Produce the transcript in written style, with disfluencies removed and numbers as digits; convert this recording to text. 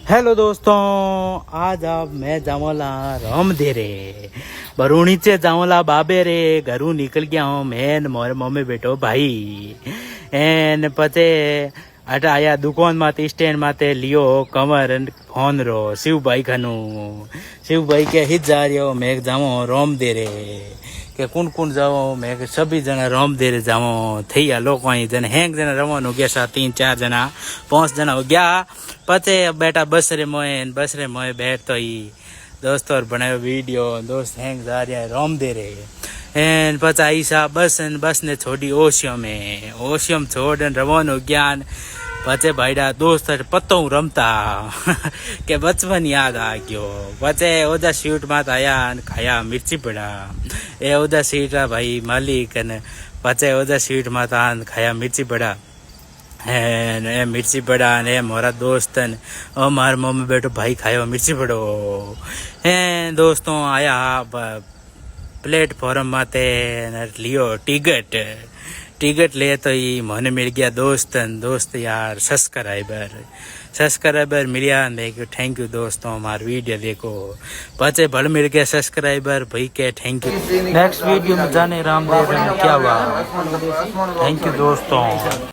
Hello दोस्तों, आज अब मैं जाऊँला रामदेरे बरूणी से जाऊँला बाबे रे। घरू निकल गया हूँ मैं मोर मम्मी बेटो भाई एन पचे अट आया दुकान माते स्टैंड माते लियो कमर फोन रो शिव भाई खानू। शिव भाई के हित जा रही हो मैं जाऊँ रामदेरे के कौन कौन जाओ मैं सभी जना रामदेरे जाओ थी लोग जन हेंग जना रवानो गया सा 3-4 जना 5 जना हो गया पचे बेटा बस रे मोए बैठ तो ही दोस्त और बनायो वीडियो दोस्त हेंग जा रहा है रामदेरे एन पचा ईसा बस ने छोड़ी ओशियम छोड़ रवानो ज्ञान पचे भाईडा दोस्त पत्तो रमता के बचपन याद आ गयो। पचे ओजा शूट मात आया खाया मिर्ची पड़ा ए ओजा सीट भाई मालिक ने पचे ओजा सीट मात खाया मिर्ची पड़ा है मिर्ची पड़ा ने मोरा दोस्त ओ मार मम्मी बेटो भाई खायो मिर्ची पड़ो है दोस्तों आया प्लेटफॉर्म माते लियो टिकट ले तो ही मने मिल गया दोस्त यार सब्सक्राइबर मिलिया देखो थैंक यू दोस्तों हमार वीडियो देखो पचे भल मिल गया सब्सक्राइबर भाई के थैंक यू। नेक्स्ट वीडियो में जाने रामदेव में क्या हुआ। थैंक यू दोस्तों।